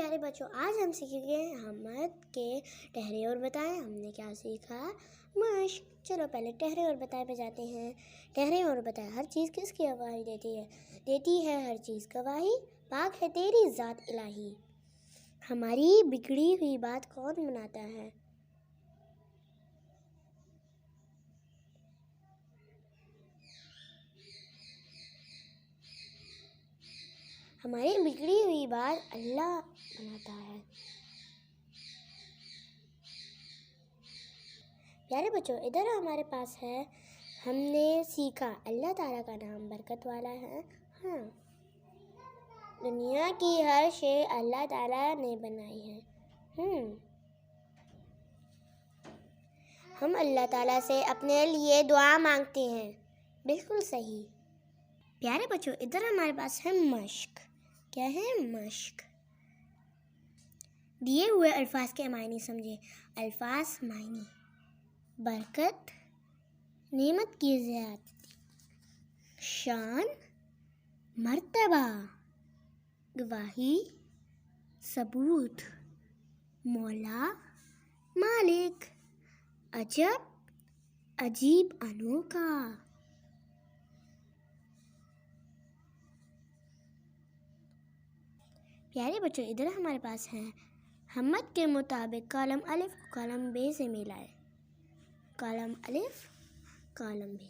प्यारे बच्चों, आज हम सीखेंगे हमद के ठहरे और बताएं। हमने क्या सीखा? मश्क। चलो पहले ठहरे और बताएं पे जाते हैं। ठहरे और बताएं, हर चीज़ किसकी गवाही देती है? देती है हर चीज़ गवाही, पाक है तेरी ज़ात इलाही। हमारी बिगड़ी हुई बात कौन मनाता है? हमारी बिगड़ी हुई बात अल्लाह मनाता है। प्यारे बच्चों, इधर हमारे पास है, हमने सीखा अल्लाह ताला का नाम बरकत वाला है। हाँ, दुनिया की हर शय अल्लाह ताला ने बनाई है। हम अल्लाह ताला से अपने लिए दुआ मांगते हैं। बिल्कुल सही। प्यारे बच्चों, इधर हमारे पास है मश्क। क्या है? मश्क। दिए हुए अल्फाज के मायने समझे। अल्फाज मायने: बरकत, नेमत की ज़्यादती, शान, मर्तबा, गवाही, सबूत, मौला, मालिक, अजब, अजीब, अनोखा। प्यारे बच्चों, इधर हमारे पास है, हमद के मुताबिक कलम अलिफ को कलम बे से मिलाए। कलम अलिफ, कलम बे।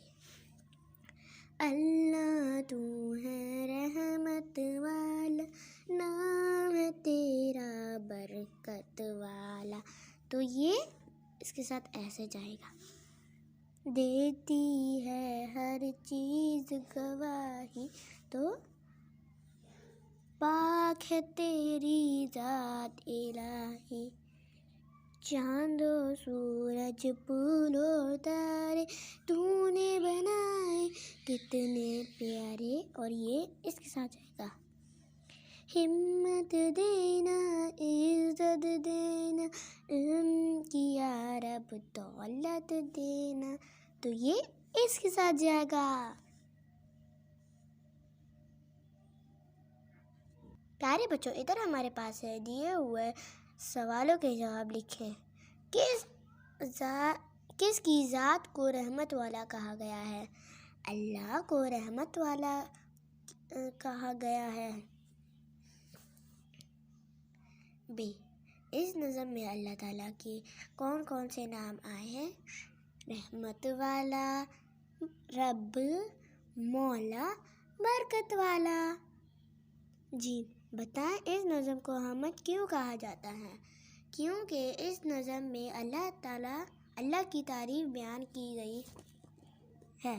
अल्लाह तू है रहमत वाला, नाम है तेरा बरकत वाला। तो ये इसके साथ ऐसे जाएगा। देती है हर चीज़ गवाही, तो पाक है तेरी ज़ात इलाही। चांदो सूरज फूलो तारे तूने बनाए कितने प्यारे। और ये इसके साथ जाएगा। हिम्मत देना, इज्जत देना, इल्म की रब दौलत देना। तो ये इसके साथ जाएगा। प्यारे बच्चों, इधर हमारे पास है, दिए हुए सवालों के जवाब लिखें। किसकी ज़ात को रहमत वाला कहा गया है? अल्लाह को रहमत वाला कहा गया है। बी, इस नज़म में अल्लाह ताला के कौन कौन से नाम आए हैं? रहमत वाला, रब, मौला, बरकत वाला। जी, बताएं इस नज़म को हमद क्यों कहा जाता है? क्योंकि इस नज़म में अल्लाह की तारीफ बयान की गई है।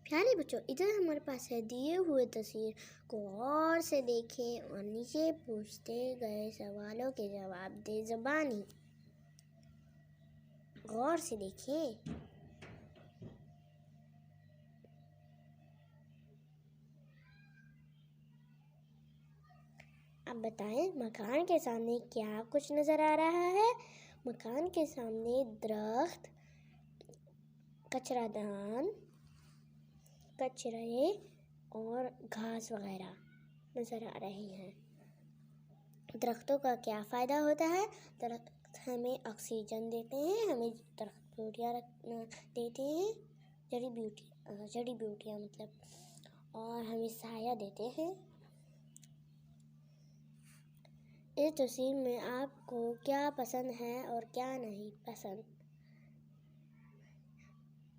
प्यारे बच्चों, इधर हमारे पास है, दिए हुए तस्वीर को गौर से देखें और नीचे पूछते गए सवालों के जवाब दे ज़बानी। गौर से देखें। अब बताएं, मकान के सामने क्या कुछ नज़र आ रहा है? मकान के सामने दरख्त, कचरादान, कचरे और घास वगैरह नज़र आ रहे हैं। दरख्तों का क्या फ़ायदा होता है? दरख्त हमें ऑक्सीजन देते हैं, हमें दरख्तियाँ देते हैं, जड़ी बूटियाँ मतलब, और हमें साया देते हैं। इस तस्वीर में आपको क्या पसंद है और क्या नहीं पसंद?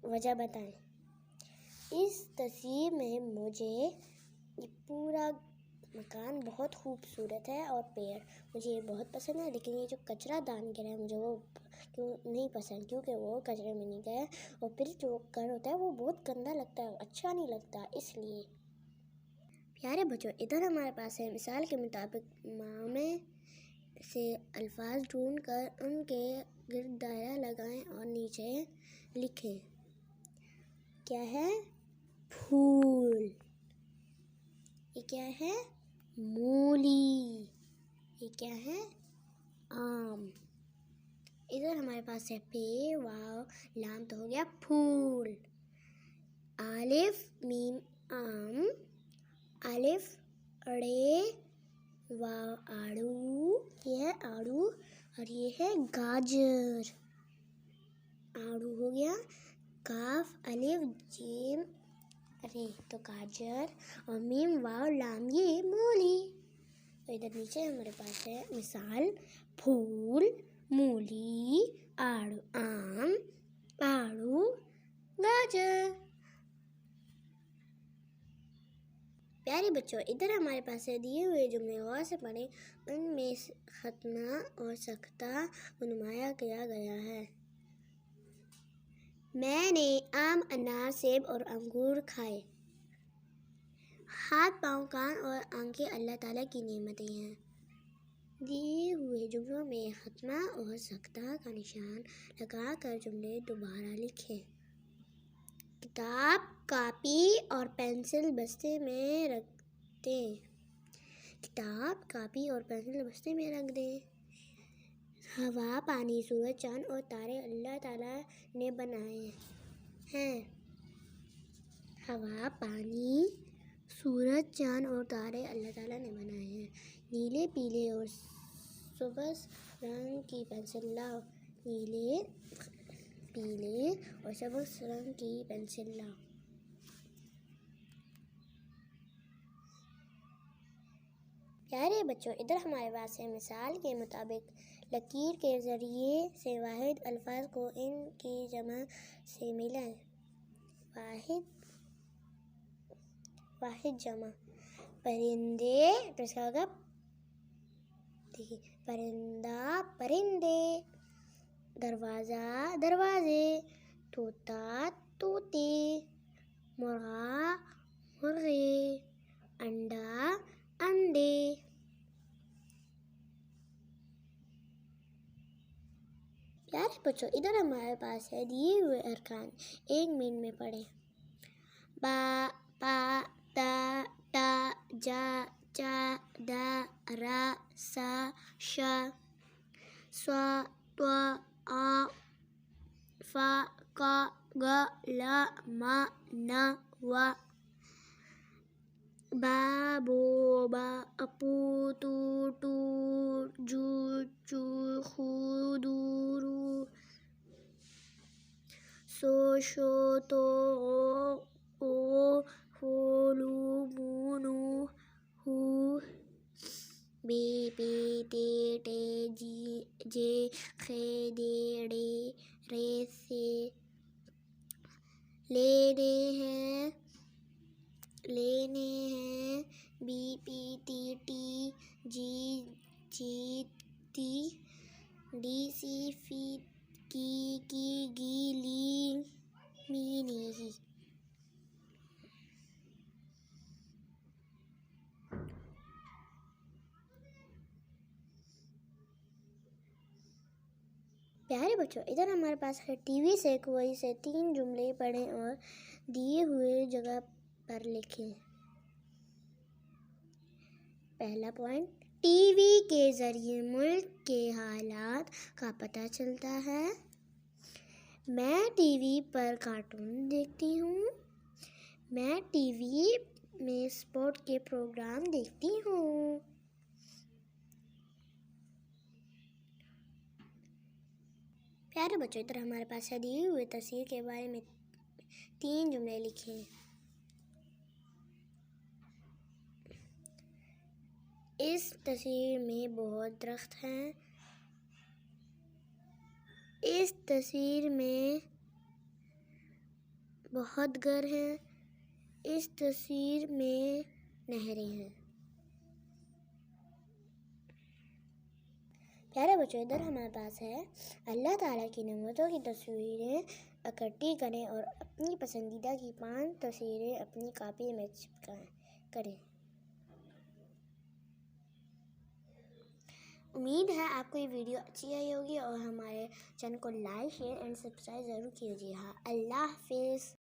वजह बताएं। इस तस्वीर में मुझे ये पूरा मकान बहुत खूबसूरत है और पेड़ मुझे ये बहुत पसंद है, लेकिन ये जो कचरा दान गिरा है मुझे वो क्यों नहीं पसंद, क्योंकि वो कचरे में नहीं गया। और फिर जो घर होता है वो बहुत गंदा लगता है, अच्छा नहीं लगता, इसलिए। प्यारे बच्चों, इधर हमारे पास है, मिसाल के मुताबिक मामे से अल्फाज ढूंढ कर उनके गिर्द दायरा लगाएं और नीचे लिखें। क्या है? फूल। ये क्या है? मूली। ये क्या है? आम। इधर हमारे पास है पे, वाव, लाम तो हो गया फूल। आलिफ मीम आम, अलिफ अड़े, वाव आड़ू, ये है आड़ू और ये है गाजर। आड़ू हो गया। काफ अलिफ जीम रे तो गाजर, और मीम वाव लाम ये मूली। तो इधर नीचे हमारे पास है मिसाल, फूल, मूली, आड़ू आम, आड़ू गाजर। प्यारे बच्चों, इधर हमारे पास है दिए हुए जुमले गौर से पढ़ें। उनमें खतना और सख्ता को नुमाया किया गया है। मैंने आम, अनार, सेब और अंगूर खाए। हाथ, पाँव, कान और आंखें अल्लाह ताला की नेमतें हैं। दिए हुए जुमलों में खतना और सख्ता का निशान लगाकर जुमले दोबारा लिखें। किताब, कॉपी और पेंसिल बस्ते में रख दें। किताब, कॉपी और पेंसिल बस्ते में रख दें। हवा, पानी, सूरज, चाँद और तारे अल्लाह ताला ने बनाए हैं। हवा, पानी, सूरज, चाँद और तारे अल्लाह ताला ने बनाए हैं। नीले, पीले और सबज रंग की पेंसिल लाओ। नीले, पीले और सबज रंग की पेंसिल लाओ। प्यारे बच्चों, इधर हमारे पास है मिसाल के मुताबिक लकीर के ज़रिए से वाहिद अल्फाज को इनकी जमा से मिलाएं। वाहिद जमा, परिंदे, तो इसका होगा देखिए, परिंदा, परिंदे, दरवाज़ा, दरवाजे, तोता, तोते, मुर्गा, मुर्गे, अंडा, अंडे। प्यारे बच्चों, इधर हमारे पास है दिए हुए अरकान, 1 मिनट में पढ़ें। बा, पा, ता, टा, जा, चा, दा, रा, सा, शा, स्वा, त्वा, आ, फा, का, गा, ला, मा, ना, वा। बा, बो, बा, अपू, तू, टू, जू, चू, खू, दू, रू, सो, शो, तो, ओ, हो, लू, मू, नू, हू, बे, पे, ते, टे, जी, जे, खे, दे, डे, रे, से। लेने हैं, बी, पी, ती, टी, जी, जी, ती, डी, सी, फी, की, गी, ली, मी, नी। प्यारे बच्चों, इधर हमारे पास है टीवी से कोई से 3 जुमले पढ़ें और दिए हुए जगह पर लिखें। पहला पॉइंट, टीवी के ज़रिए मुल्क के हालात का पता चलता है। मैं टीवी पर कार्टून देखती हूँ। मैं टीवी में स्पोर्ट के प्रोग्राम देखती हूँ। प्यारे बच्चों, इधर हमारे पास है दी हुई तस्वीर के बारे में 3 जुमले लिखे। इस तस्वीर में बहुत दरख्त हैं। इस तस्वीर में बहुत घर हैं। इस तस्वीर में नहरें हैं। प्यारे बच्चों, इधर हमारे पास है अल्लाह ताला की नेमतों की तस्वीरें इकट्ठी करें और अपनी पसंदीदा की 5 तस्वीरें अपनी कॉपी में चिपकाएं करें। उम्मीद है आपको ये वीडियो अच्छी आई होगी और हमारे चैनल को लाइक, शेयर एंड सब्सक्राइब ज़रूर कीजिए। हाँ, अल्लाह हाफिज़।